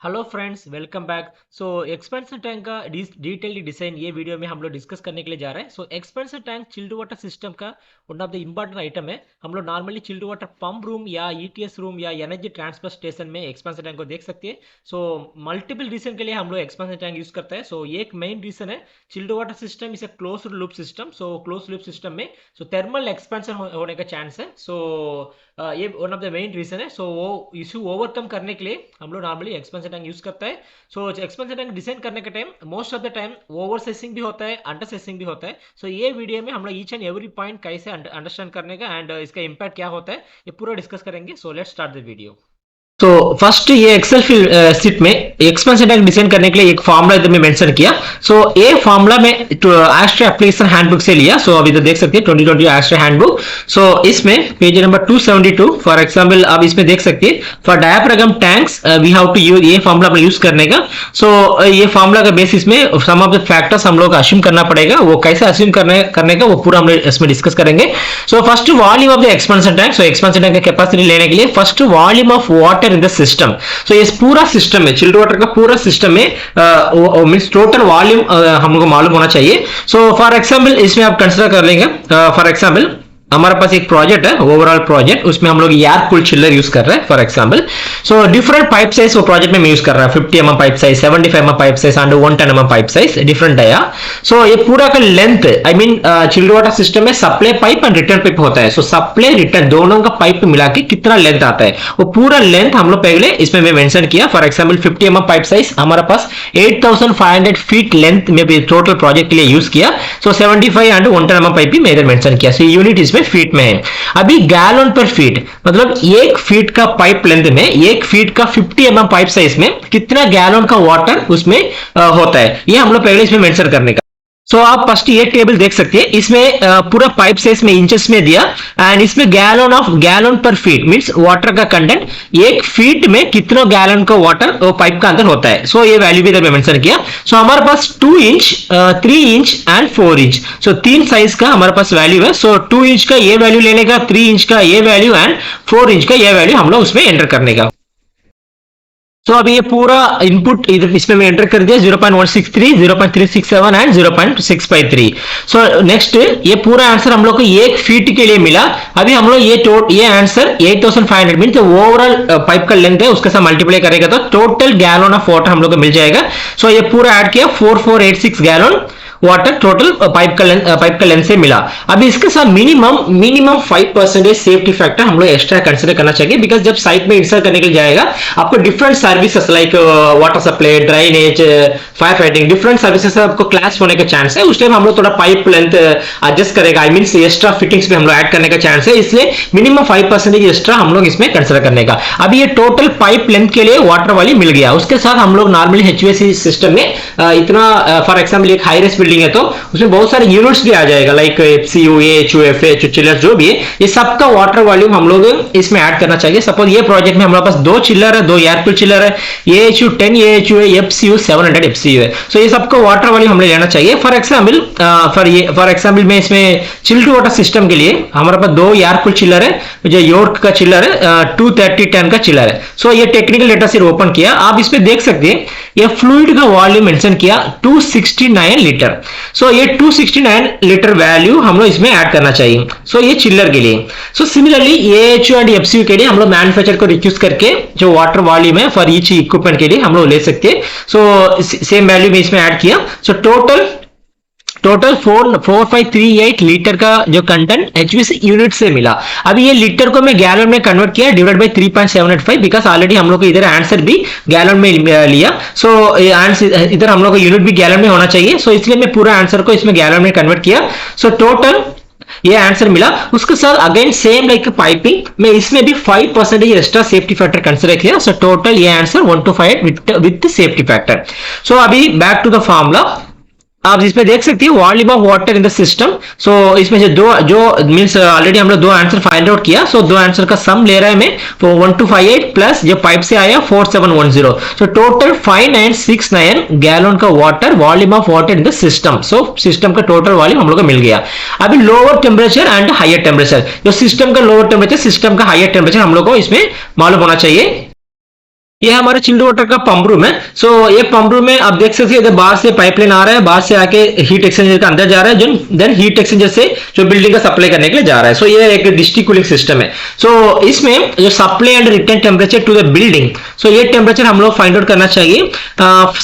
Hello friends, welcome back. So expansion tank का detailed design ये video में हम लोग डिस्कस करने के लिए जा रहे हैं। So expansion tank chilled water system का one of the important item है। हम लोग normally chilled water pump room या ईटीएस रूम या एनर्जी ट्रांसफर स्टेशन में एक्सपेंशन टैंक को देख सकते हैं। सो मल्टीपल रीजन के लिए हम लोग एक्सपेंशन टैंक यूज करते हैं। सो एक मेन रीजन है, chilled water system is a close loop system. So close loop system में थर्मल एक्सपेंशन होने का चांस है। ये one of the main reason है। वो इशू ओवरकम करने के लिए हम लोग नॉर्मली एक्सपेंशन टैंक यूज करता है। एक्सपेंशन टैंक डिजाइन करने के time most of the time over sensing भी होता है, अंडर सेसिंग भी होता है। ये वीडियो में हम लोग ईच एंड एवरी पॉइंट कैसे अंडरस्टैंड करने का एंड इसका इम्पैक्ट क्या होता है ये पूरा डिस्कस करेंगे। Let's start the video. तो फर्स्ट ये एक्सेल शीट में एक्सपेंशन टैंक डिजाइन करने के लिए एक फॉर्मूला इधर में मेंशन किया। ये फॉर्मूला में एस्ट्रा एप्लीकेशन हैंडबुक से लिया। अभी तो देख सकते हैं 2020 एस्ट्रा हैंडबुक। इसमें पेज नंबर 272 फॉर एग्जांपल आप इसमें देख सकते हैं, for diaphragm tanks we have to use ये फॉर्मूला अपने यूज करने का। ये फॉर्मूला का बेसिस में सम ऑफ द फैक्टर्स हम लोग अज्यूम करना पड़ेगा। वो कैसे अज्यूम करने का वो पूरा हम इसमें डिस्कस करेंगे। First volume of the expansion tank. Expansion tank का कैपेसिटी लेने के लिए first volume of water in the system. ये पूरा सिस्टम में चिल्ड वाटर का पूरा सिस्टम में मींस टोटल वॉल्यूम हम लोग को मालूम होना चाहिए। फॉर एग्जांपल इसमें आप कंसीडर कर लेंगे, फॉर एग्जांपल हमारे पास एक प्रोजेक्ट है, ओवरऑल प्रोजेक्ट, उसमें हम लोग एयर कूल्ड चिल्लर यूज कर रहे हैं for example. Different pipe size वो प्रोजेक्ट में यूज कर रहा है, 50 mm pipe size, 75 mm pipe size and 110 mm pipe size, different है। ये पूरा का length I mean chilled water system में supply pipe and return pipe होता है। सप्लाई रिटर्न दोनों का पाइप मिला के कितना लेंथ आता है वो पूरा लेंथ हम लोग पहले इसमें मैं मेंशन किया। For example 50 mm pipe size हमारे पास 8500 फीट लेंथ में भी टोटल प्रोजेक्ट के लिए यूज किया। 75 एंड 110 mm पाइप भी मैं इधर मेंशन किया। यूनिट इसमें फीट में है। अभी गैलन पर फीट मतलब एक फीट का पाइप लेंथ में, एक फीट का 50 mm पाइप साइज में कितना गैलन का वाटर उसमें होता है, ये हम लोग पहले इसमें मेंशन करने का। आप फर्स्ट ये टेबल देख सकते हैं, इसमें पूरा पाइप साइज में इंचेस में दिया एंड इसमें गैलन पर फीट मींस वाटर का कंटेंट, एक फीट में कितना गैलन का वाटर वो पाइप का अंदर होता है। ये वैल्यू भी इधर मेंशन किया। हमारे पास 2 इंच, 3 इंच एंड 4 इंच, तीन साइज का हमारे पास वैल्यू है। 2 इंच का ये वैल्यू लेने का, 3 इंच का ये वैल्यू एंड 4 इंच का ये वैल्यू हम लोग उसमें एंटर करने का। अभी ये पूरा इनपुट इसमें मैं एंटर कर दिया, 0.163, 0.367 एंड 0.653। नेक्स्ट ये पूरा आंसर हम लोग को एक फीट के लिए मिला। अभी हम लोग ये आंसर 8500 मीन ओवरऑल पाइप का लेंथ है, उसके साथ मल्टीप्लाई करेगा तो टोटल गैलन ऑफ वाटर हम लोग को मिल जाएगा। ये पूरा ऐड किया, 4486 गैलन वाटर टोटल पाइप का लेंथ से मिला। अभी इसके साथ मिनिमम 5% सेफ्टी फैक्टर हम लोग एक्स्ट्रा कंसीडर करना चाहिए, बिकॉज जब साइट में इंस्टॉल करने के लिए जाएगा आपको different services like water supply, drainage, fire fighting, different services आपको क्लैश होने का चांस है। उस टाइम हम लोग थोड़ा पाइप लेंथ एडजस्ट करेगा, आई मीन एक्स्ट्रा फिटिंग्स में हम लोग ऐड करने का चांस है, इसलिए मिनिमम 5% एक्स्ट्रा हम लोग इसमें कंसीडर करने का। अभी ये टोटल पाइप लेंथ के लिए वाटर वाली मिल गया। उसके साथ हम लोग नॉर्मली एचवीएसी सिस्टम में इतना फॉर एग्जाम्पल एक हाई रेस बिल्डिंग है तो उसमें बहुत सारे यूनिट्स भी आ जाएगा लाइक एफसीयू, एएचयू, एफएच, चिलर जो भी है, ये सबका वाटर वॉल्यूम हम लोग इसमें ऐड करना चाहिए। सपोज ये प्रोजेक्ट में हमारे पास 2 चिलर है, 2 एयर कूल्ड चिलर है, एएचयू 10 एएचयू है, एफसीयू 700 एफसीयू है। ये सबका वाटर वॉल्यूम हमें लेना चाहिए। फॉर एग्जाम्पल में इसमें चिल्ड वाटर सिस्टम के लिए हमारे पास 2 एयर कूल्ड चिलर है, जो यॉर्क का चिलर है, 23010 का चिलर है। ये टेक्निकल डेटा से ओपन किया, आप इसमें देख सकते हैं ये फ्लूइड का वॉल्यूम मेंशन किया 269 लीटर। ये 269 लीटर वैल्यू हम लोग इसमें ऐड करना चाहिए। ये चिल्लर के लिए। सिमिलरली एएचयू एंड एफसीयू के लिए हम लोग मैन्युफैक्चरर को रिक्वेस्ट करके जो वाटर वॉल्यूम है फॉर ईच इक्विपमेंट के लिए हम लोग ले सकते हैं। सेम वैल्यू में इसमें ऐड किया। टोटल 4538 लीटर का जो कंटेंट एचवीसी यूनिट से मिला। अभी ये लीटर को मैं गैलन में कन्वर्ट किया, डिवाइड बाय 3.785, बिकॉज ऑलरेडी हम लोग को इधर आंसर भी गैलन में लिया। इधर हम लोग को यूनिट भी गैलन में होना चाहिए, इसलिए मैं पूरा आंसर को इसमें गैलन में कन्वर्ट किया। टोटल ये आंसर मिला। उसके साथ अगेन सेम लाइक पाइपिंग में इसमें भी 5% एक्स्ट्रा सेफ्टी फैक्टर कंसीडर किया। टोटल ये आंसर 125 विद सेफ्टी फैक्टर। अभी बैक टू द फॉर्मूला, आप इसमें देख सकते हैं volume of water in the system. इसमें से जो मींस ऑलरेडी हम लोग 2 आंसर फाइंड आउट किया। 2 आंसर का सम ले रहा है मैं, 1258 प्लस जो पाइप से आया 4710। टोटल 5969 गैलन का water volume of water in the system. System का टोटल वॉल्यूम हम लोग को मिल गया। अभी lower temperature and higher temperature, जो सिस्टम का लोअर टेम्परेचर, सिस्टम का हायर टेम्परेचर हम लोग को इसमें मालूम होना चाहिए। ये हमारा चिल्ड वाटर का पंप रूम है। सो ये पंप रूम में आप देख सकते हैं, इधर बाहर से पाइपलाइन आ रहा है, बाहर से आके हीट एक्सचेंजर का अंदर जा रहा है, देन हीट एक्सचेंजर से जो बिल्डिंग का सप्लाई करने के लिए जा रहा है। सो ये एक डिस्ट्रिक्ट कूलिंग सिस्टम है। सो इसमें जो supply and return temperature to the building, so ये टेम्परेचर हम लोग फाइंड आउट करना चाहिए।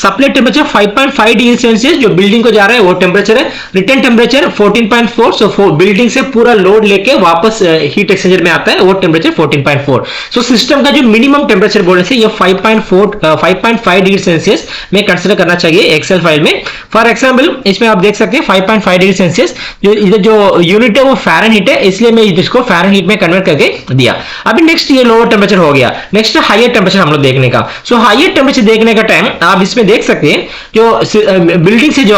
सप्लाई टेम्परेचर 5.5 डिग्री सेल्सियस जो बिल्डिंग को जा रहा है वो टेम्परेचर है। रिटर्न टेम्परेचर 14.4, सो बिल्डिंग से पूरा लोड लेके वापस हीट एक्सचेंजर में आता है, वो टेम्परेचर 14.4। सो सिस्टम का जो मिनिमम टेम्परेचर बोलने से ये 5.5 डिग्री सेल्सियस में कंसीडर करना चाहिए एक्सेल फाइल में। फॉर एग्जांपल इसमें आप देख सकते हैं 5.5 डिग्री सेल्सियस, जो इधर जो यूनिट है वो फ़ारेनहीट है, इसलिए मैं इसको फ़ारेनहीट में कन्वर्ट करके दिया। अभी नेक्स्ट ये लोअर टेम्परेचर हो गया, नेक्स्ट हायर टेम्परेचर हम लोग देखने का। सो हायर टेम्परेचर देखने का टाइम आप इसमें देख सकते हैं, जो बिल्डिंग से जो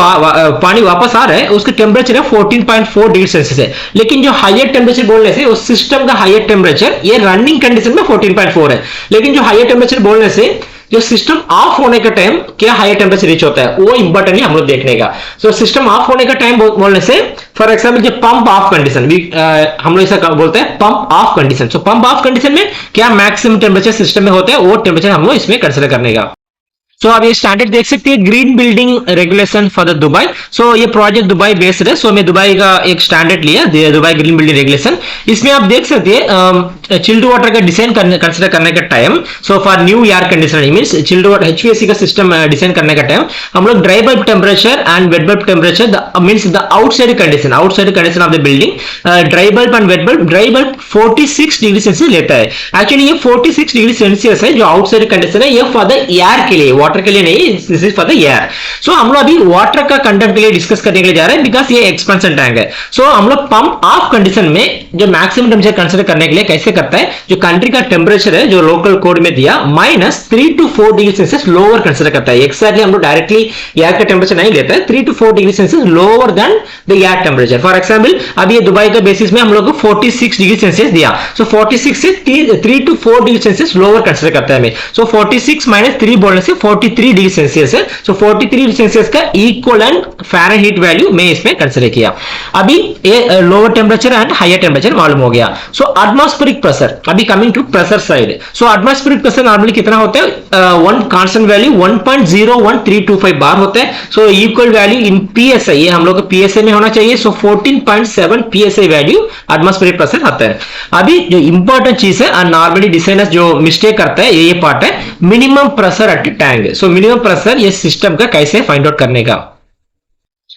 पानी वापस आ रहा है उसका टेम्परेचर है 14.4 डिग्री सेल्सियस है, लेकिन जो हायर टेम्परेचर बोलने से उस सिस्टम का हायर टेम्परेचर ये रनिंग कंडीशन में 14.4 है, लेकिन जो हायर टेम्परेचर बोलने से जो सिस्टम ऑफ होने का टाइम क्या हायर टेम्परेचर रीच होता है वो इंपॉर्टेंट है हम लोग देखने का। सो सिस्टम ऑफ होने का टाइम बोलने से फॉर एग्जांपल जो पंप ऑफ कंडीशन भी हम लोग ऐसा बोलते हैं pump of condition. So pump of condition में क्या मैक्सिमम टेम्परेचर सिस्टम में होता है वो टेम्परेचर हम लोग इसमें कंसीडर करने का। सो आप ये स्टैंडर्ड देख सकते हैं, green building regulation for the Dubai. So ये प्रोजेक्ट दुबई बेस्ड है, सो मैं दुबई का एक स्टैंडर्ड लिया, दुबई ग्रीन बिल्डिंग रेगुलेशन। इसमें आप देख सकते हैं चिल्ड वाटर का डिजाइन कंसीडर करने का time, so for new air conditioner means chilled water HVAC का सिस्टम डिजाइन करने का टाइम हम लोग dry bulb temperature and wet bulb temperature means the outside condition of the building, dry bulb and wet bulb, dry bulb 46 degree Celsius लेता है। Actually ये 46 degree Celsius है जो आउटसाइड कंडीशन है, ये फॉर द एयर के लिए, water के लिए नहीं, this is for the air. So हम लोग अभी वाटर का कंटेंट के लिए डिस्कस करने के लिए जा रहे हैं, बिकॉज ये एक्सपेंशन टैंक है। सो हम लोग पंप ऑफ कंडीशन में जो मैक्सिमम टेम्परेचर कंसीडर करने के लिए कैसे करता है, जो कंट्री का टेम्परेचर है जो लोकल कोड में दिया -3 to 4 degree Celsius lower consider करता है। एक्सैक्टली हम लोग डायरेक्टली एयर का टेम्परेचर नहीं लेता है, 3 to 4 degree Celsius lower than the air temperature. For example अभी ये दुबई का बेसिस में हम लोग को 46 डिग्री सेल्सियस दिया, सो 46 से 3 to 4 degree Celsius lower consider करता है मैं। सो 46 - 3 बोलने से 43 डिग्री सेल्सियस है। सो 43 डिग्री सेल्सियस का इक्वलेंट फ़ारेनहीट वैल्यू मैं इसमें कंसीडर किया। अभी ये lower temperature and higher temperature मालूम हो गया। सो एटमॉस्फेरिक प्रेशर, अभी coming to pressure side. So atmospheric pressure normally कितना होता है, वन कांस्टेंट वैल्यू 1.01325 बार होता है। So equal value in PSI, ये हम लोग को पीएसआई में होना चाहिए। सो 14.7 पीएसआई वैल्यू एटमॉस्फेरिक प्रेशर आता है। अभी जो इंपॉर्टेंट चीज है, नॉर्मली डिजाइनर्स जो मिस्टेक करता है ये पार्ट है, minimum pressure at tank. So minimum pressure ये सिस्टम का कैसे फाइंड आउट करने का।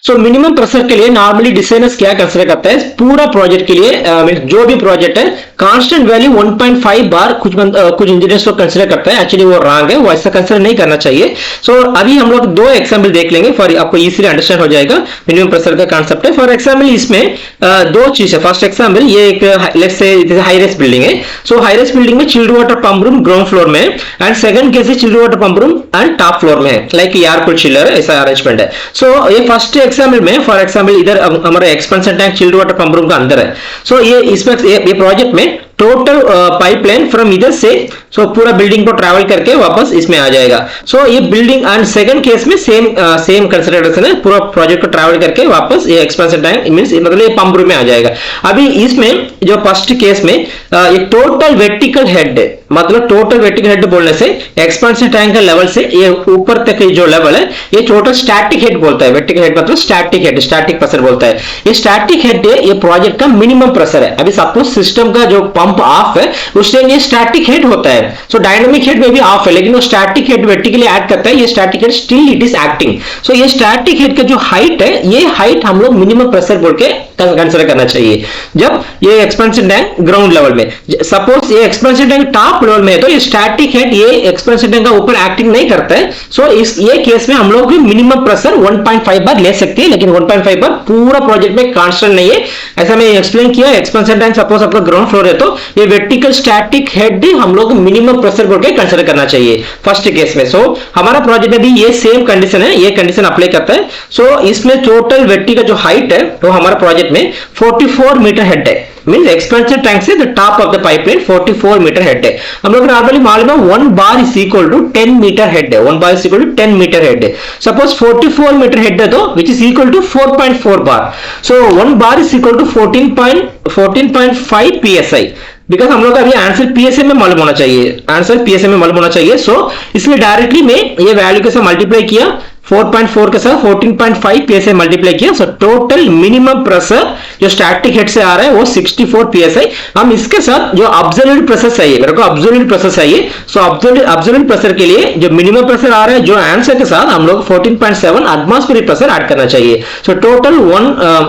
सो मिनिमम प्रेशर के लिए नॉर्मली डिजाइनर्स क्या कंसीडर करता है, पूरा प्रोजेक्ट के लिए जो भी प्रोजेक्ट है कांस्टेंट वैल्यू 1.5 बार कुछ इंजीनियर्स को कंसीडर करता है। एक्चुअली वो रॉन्ग है, वो ऐसा कंसीडर नहीं करना चाहिए। सो अभी हम लोग दो एग्जांपल देख लेंगे, फॉर आपको इजीली अंडरस्टैंड हो जाएगा मिनिमम प्रेशर का कांसेप्ट है। फॉर एग्जांपल इसमें दो चीज है। फर्स्ट एग्जांपल ये एक let's say high rise building है। सो हाई राइज बिल्डिंग में chilled water pump room ground floor में and second case chilled water pump room and top floor में है, लाइक एयर कूल्ड चिलर ऐसा arrangement है। So ये first example में for example इधर हमारा expansion tank chilled water pump room का अंदर है। सो ये इसमें ये प्रोजेक्ट में टोटल पाइपलाइन फ्रॉम इधर से सो पूरा बिल्डिंग को ट्रैवल करके वापस इसमें आ जाएगा। सो ये बिल्डिंग एंड सेकंड केस में सेम कंसीडरेशन है, पूरा प्रोजेक्ट को ट्रैवल करके वापस ये एक्सपेंशन टैंक मींस मतलब ये पंप रूम में आ जाएगा। अभी इसमें जो फर्स्ट केस में ये टोटल वर्टिकल हेड है, मतलब टोटल वर्टिकल हेड बोलने से एक्सपेंशन टैंक का लेवल से ये ऊपर तक जो लेवल है ये टोटल स्टैटिक हेड बोलता है। वर्टिकल हेड मतलब स्टैटिक हेड, स्टैटिक प्रेशर बोलता है। ये स्टैटिक हेड है, ये प्रोजेक्ट का मिनिमम प्रेशर है। अभी सपोज सिस्टम का जो पंप ऑफ है उस टाइम ये स्टैटिक हेड होता है। सो डायनामिक हेड में भी ऑफ है, लेकिन वो स्टैटिक हेड वर्टिकली ऐड करता है, ये static head still it is acting. So ये स्टैटिक हेड का जो हाइट है, ये हाइट हम लोग मिनिमम प्रेशर बोल के कंसीडर करना चाहिए जब ये एक्सपेंशन टैंक ग्राउंड लेवल में। सपोज ये एक्सपेंशन टैंक टॉप लेवल में है तो ये स्टैटिक हेड ये एक्सपेंशन टैंक का ऊपर एक्टिंग नहीं करता है। सो इस ये केस में हम लोग मिनिमम प्रेशर 1.5 बार ले सकते हैं, लेकिन 1.5 बार पूरा प्रोजेक्ट में कांस्टेंट नहीं है। ऐसा मैं एक्सप्लेन किया। एक्सपेंशन टैंक सपोज आपका ग्राउंड फ्लोर है तो ये वर्टिकल स्टैटिक हेड हम लोग मिनिमम प्रेशर बोल के कंसीडर करना चाहिए फर्स्ट केस में। सो हमारा प्रोजेक्ट में भी ये सेम कंडीशन है, ये कंडीशन अप्लाई करता है। सो इसमें टोटल वेट्टी का जो हाइट है वो हमारा प्रोजेक्ट में 44 मीटर हेड है, मींस एक्सपेंशन टैंक से the top of the pipeline 44 metre head है। हम लोग नॉर्मली मालूम है 1 bar is equal to 10 metre head है, 1 bar is equal to 10 metre head है। सपोज 44 मीटर हेड है तो which is equal to 4.4 bar. So 1 bar is equal to 14.5 psi। Because हम लोग का अभी आंसर पीएसए में मालूम होना चाहिए, आंसर पीएसए में मालूम होना चाहिए। सो इसमें डायरेक्टली मैं ये वैल्यू के साथ मल्टीप्लाई किया, 4.4 के साथ 14.5 psi मल्टीप्लाई किया। सो टोटल मिनिमम प्रेशर जो स्टैटिक हेड से आ रहा है वो 64 psi। हम इसके साथ जो अब्सोल्यूट प्रेशर चाहिए, मेरे को अब्सोल्यूट प्रेशर चाहिए। सो अब्सोल्यूट प्रेशर के लिए जो मिनिमम प्रेशर आ रहा है, जो आंसर के साथ हम लोग 14.7 एटमॉस्फेरिक प्रेशर ऐड करना चाहिए। सो टोटल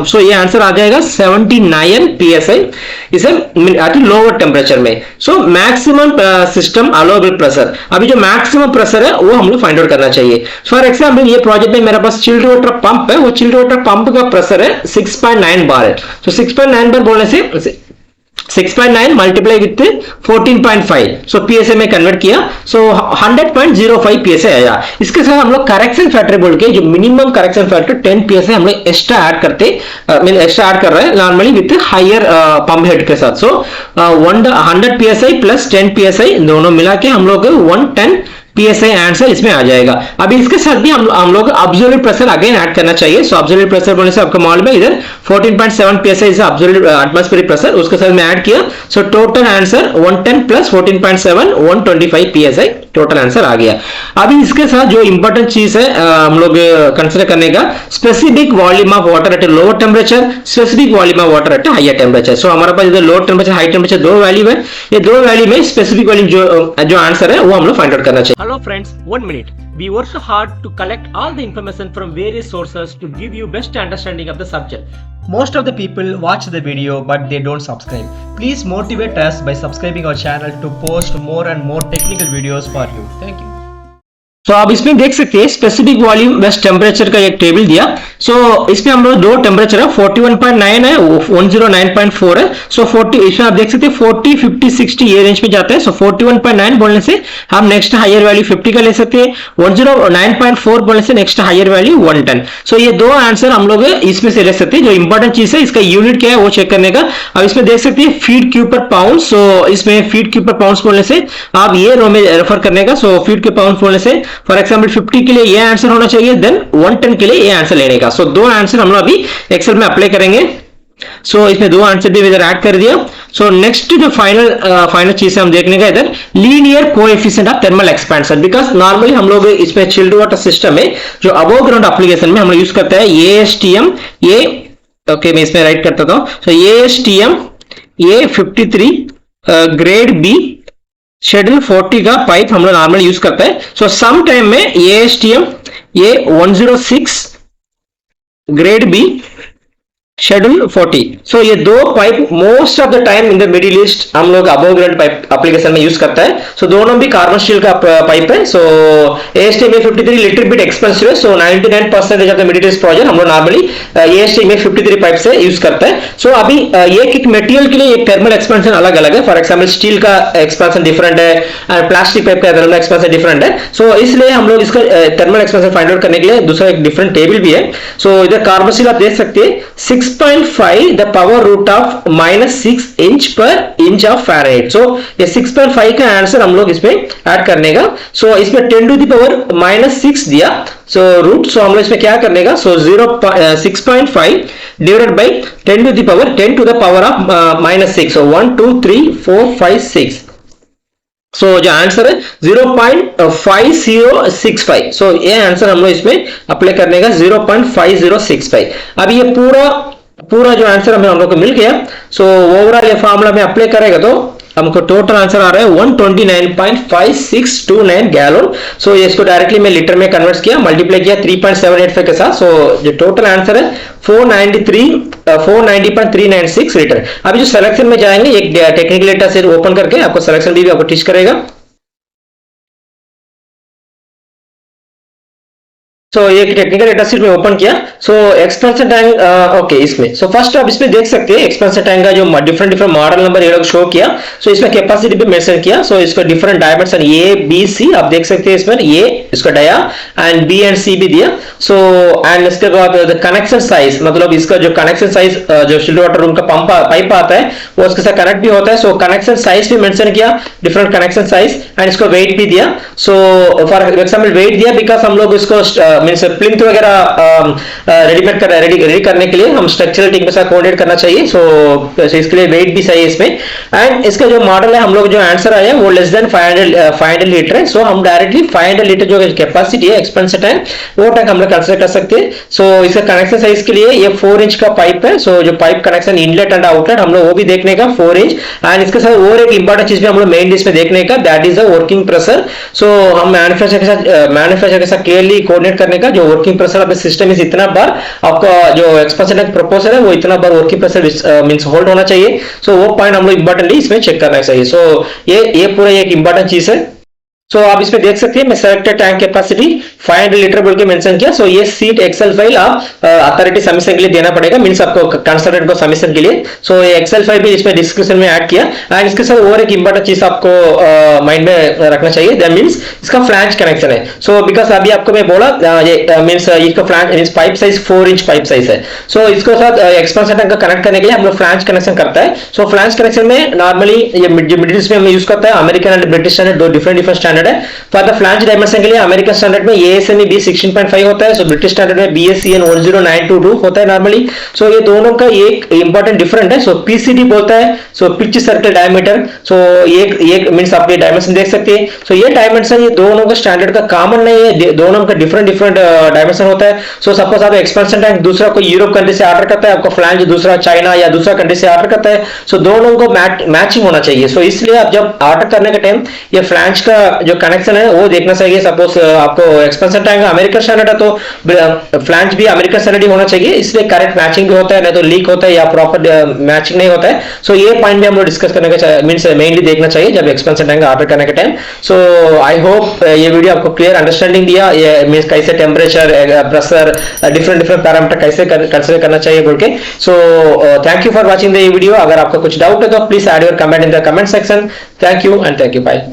सो ये आंसर आ जाएगा 79 psi इसे एट लोअर टेम्परेचर में। So maximum system allowable pressure, अभी जो मैक्सिमम प्रेशर है वो हम लोग फाइंड आउट करना चाहिए। फॉर एग्जाम्पल ये प्रोजेक्ट में मेरे पास चिल्ड वाटर पंप है, वो चिल्ड वाटर पंप का प्रेशर है 6.9 बार है। तो 6.9 बार बोलने से 6.9 मल्टीप्लाई विथ 14.5, सो पीएसए में कन्वर्ट किया, सो 100.05 पीएसए आया। इसके साथ हम लोग करेक्शन फैक्टर बोल के जो मिनिमम करेक्शन फैक्टर 10 पीएसए हम लोग एक्स्ट्रा ऐड करते, एक्स्ट्रा ऐड कर रहे हैं normally with higher pump head के साथ। सो 100 पीएसआई प्लस 10 पीएसआई दोनों मिला के हम लोग 110 पीएसआई आंसर इसमें आ जाएगा। अभी इसके साथ भी हम लोग अब्सोल्यूट प्रेशर अगेन ऐड करना चाहिए। सो अब्सोल्यूट प्रेशर बोलने से आपको मालूम है इधर 14.7 PSI is absolute atmospheric pressure, उसके साथ में ऐड किया। So total answer 110 plus 14.7 125 PSI total answer आ गया। अभी इसके साथ जो इंपॉर्टेंट चीज है हम लोग कंसिडर करने का, specific volume of water at lower temperature, specific volume of water at higher temperature. So हमारे पास इधर लोअर टेम्परेचर हाई टेम्परेचर दो वैल्यू है, ये दो वैल्यू में स्पेसिफिक वॉल्यूम जो आंसर है वो हम लोग फाइंड आउट करना चाहिए। Hello friends, 1 minute. We work hard to collect all the information from various sources to give you best understanding of the subject. Most of the people watch the video but they don't subscribe. Please motivate us by subscribing our channel to post more and more technical videos for you. Thank you. तो आप इसमें देख सकते हैं specific volume waste temperature का एक table दिया। सो इसमें हम लोग दो टेम्परेचर है, 41.9 है, 109.4 है। सो 40 इसमें आप देख सकते हैं 40 50 60 ये रेंज में जाता है। सो 41.9 बोलने से हम नेक्स्ट हायर वैल्यू 50 का ले सकते हैं, 109.4 बोलने से नेक्स्ट हायर वैल्यू 110। सो ये दो आंसर हम लोग इसमें से ले सकते हैं। जो इंपॉर्टेंट चीज है इसका यूनिट क्या है वो चेक करने का। अब इसमें देख सकते हैं फीट क्यूब पर पाउंड। सो इसमें फीट क्यूब पर पाउंड बोलने से आप ये रो में रेफर करने का। सो फीट क्यूब पाउंड बोलने से फॉर एग्जाम्पल 50 के लिए ये आंसर होना चाहिए, देन 110 के लिए ये आंसर लेने का। सो दो आंसर हम लोग अभी एक्सेल में अप्लाई करेंगे। सो इसमें दो आंसर भी इधर ऐड कर दिया। सो नेक्स्ट जो फाइनल चीज है हम देखने का इधर linear coefficient of thermal expansion. Because normally हम लोग इसमें चिल्ड वाटर सिस्टम में जो अबव ग्राउंड एप्लीकेशन में हम लोग यूज करते हैं ASTM ये, ओके मैं इसमें राइट करता हूं। So ASTM A53 grade B schedule 40 का पाइप हम लोग नॉर्मल यूज करते हैं। सो सम टाइम में ASTM A106 grade B schedule 40। So ये दो pipe most of the time in the Middle East हम लोग अबव ग्राउंड पाइप एप्लीकेशन में यूज करता है। सो दोनों भी कार्बन स्टील का पाइप है। सो ASTM A53 little bit expensive है। सो 99% of the Middle east project हम लोग नॉर्मली ASTM A53 पाइप से यूज करते हैं। सो अभी एक मटेरियल के लिए एक थर्मल एक्सपेंशन अलग अलग है। फॉर एग्जाम्पल स्टील का एक्सपेंशन डिफरेंट है, प्लास्टिक पाइप का थर्मल एक्सपेंशन डिफरेंट है। सो इसलिए हम लोग इसका थर्मल एक्सपेंशन फाइंड आउट करने के लिए दूसरा एक डिफरेंट टेबल भी है। सो इधर कार्बन स्टील आप देख सकते हैं 6.5 the power root of -6 inch per inch of Fahrenheit। सो ये 6.5 का आंसर हम लोग इसमें ऐड करने का। सो इसमें 10 to the power -6 दिया सो रूट। सो हम लोग इसमें क्या करने का, सो 6.5 divided by 10 to the power 10 to the power of -6। सो 1 2 3 4 5 6। सो जो आंसर है 0.5065। सो ये आंसर हम लोग इसमें अप्लाई करने का 0.5065। अब ये पूरा जो आंसर हमें हम लोग को मिल गया। सो ओवरऑल ये फॉर्मूला में अप्लाई करेगा तो हमको टोटल आंसर आ रहा है 129.5629 गैलन। सो ये इसको डायरेक्टली मैं लीटर में कन्वर्ट किया, मल्टीप्लाई किया 3.785 के साथ। सो जो टोटल आंसर है 490.396 लीटर। अभी जो सिलेक्शन में जाएंगे एक टेक्निकल डेटा सेट ओपन करके आपको सिलेक्शन भी आपको टीच करेगा। सो ये टेक्निकल डेटा शीट में ओपन किया। सो एक्सपेंशन टैंक ओके इसमें सो फर्स्ट आप इसमें देख सकते हैं एक्सपेंशन टैंक का जो डिफरेंट मॉडल नंबर ये लोग शो किया। सो इसमें कैपेसिटी भी मेंशन किया। सो इसका different dimension A B C आप देख सकते हैं। इसमें A इसका dia and B and C भी दिया। सो एंड इसके बाद कनेक्शन साइज, मतलब इसका जो कनेक्शन साइज जो चिल्ड वाटर रूम का पंप पाइप आता है वो उसके साथ कनेक्ट भी होता है। सो कनेक्शन साइज भी मेंशन किया, डिफरेंट कनेक्शन साइज, एंड इसको वेट भी दिया। सो फॉर एग्जांपल वेट दिया बिकॉज हम लोग इसको मींस प्लिंथ वगैरह रेडी करने के लिए हम स्ट्रक्चरल टीम के साथ कोऑर्डिनेट करना चाहिए। सो इसके लिए वेट भी सही है इसमें। एंड इसका जो मॉडल है हम लोग जो आंसर आया वो लेस देन 500 लीटर है। सो हम डायरेक्टली 500 लीटर जो कैपेसिटी है एक्सपेंसर टैंक, वो टैंक हम लोग कंसिडर कर सकते हैं। सो इसका कनेक्शन साइज के लिए ये 4 इंच का पाइप है। सो जो pipe connection inlet and outlet हम लोग वो भी देखने का 4 इंच। एंड इसके साथ और एक इंपॉर्टेंट चीज भी हम लोग मेन डिश में देखने का, that is the working pressure. So हम मैन्युफैक्चरर के साथ क्लियरली कोऑर्डिनेट करने का, जो working pressure of the system is इतना बार आपका जो एक्सपेंसर टैंक प्रपोजल है वो इतना बार वर्किंग प्रेशर मींस होल्ड होना चाहिए। सो वो पॉइंट हम लोग इंपॉर्टेंटली इसमें चेक करना चाहिए। सो ये पूरा एक इंपॉर्टेंट चीज है। सो आप इसमें देख सकते हैं मैं सेलेक्टेड टैंक कैपेसिटी 500 लीटर बोल के मेंशन किया। सो ये सीट एक्सेल फाइल आप अथॉरिटी सबमिशन के लिए देना पड़ेगा, मींस आपको कंसल्टेंट को सबमिशन के लिए। सो ये एक्सेल फाइल भी इसमें डिस्क्रिप्शन में ऐड किया। एंड इसके साथ और एक इंपॉर्टेंट चीज आपको माइंड में रखना चाहिए, दैट मींस इसका फ्लैंज कनेक्शन है। सो बिकॉज अभी आपको मैं बोला ये मींस इसका flange means pipe size 4 inch pipe size है। सो इसके साथ एक्सपेंसर टैंक को कनेक्ट करने के लिए हम लोग फ्लैंज कनेक्शन करता है। सो फ्लैंज कनेक्शन में नॉर्मली ये मिडिल ईस्ट में हम यूज करता है, अमेरिकन एंड ब्रिटिश स्टैंडर्ड, दो डिफरेंट स्टैंडर्ड है। फॉर द फ्लैंज डायमेंशन के लिए अमेरिकन स्टैंडर्ड में ASME B 16.5 होता है। सो ब्रिटिश स्टैंडर्ड में BSCN 10922 होता है नॉर्मली। सो ये दोनों का एक इंपॉर्टेंट डिफरेंट है। सो PCD बोलता है सो पिच सर्कल डायमीटर। सो एक मींस आप ये डायमेंशन देख सकते हैं। सो ये डायमेंशन ये दोनों का स्टैंडर्ड का कॉमन नहीं है, दोनों का डिफरेंट डायमेंशन होता है। सो सपोज आप एक्सपेंशन टैंक दूसरा कोई यूरोप कंट्री से ऑर्डर करता है, आपका फ्लैंज दूसरा चाइना या दूसरा कंट्री से ऑर्डर करता है। सो दोनों को मैचिंग होना चाहिए। सो इसलिए आप जब ऑर्डर करने के टाइम ये फ्लैंज का जो कनेक्शन है वो देखना चाहिए। सपोज आपको एक्सपेंशन टैंक अमेरिकन स्टैंडर्ड है तो फ्लैंज भी अमेरिकन स्टैंडर्ड ही होना चाहिए, इसलिए करेक्ट मैचिंग भी होता है, नहीं तो लीक होता है या प्रॉपर मैचिंग नहीं होता है। सो ये पॉइंट भी हम लोग डिस्कस करने का मींस मेनली देखना चाहिए जब एक्सपेंशन टैंक ऑर्डर करने के टाइम। सो आई होप ये वीडियो आपको क्लियर अंडरस्टैंडिंग दिया, ये मींस कैसे टेम्परेचर प्रेशर डिफरेंट पैरामीटर कैसे कंसीडर करना चाहिए बोल के। So thank you for watching the video. अगर आपका कुछ डाउट है तो please add your comment in the comment section. Thank you and thank you, bye.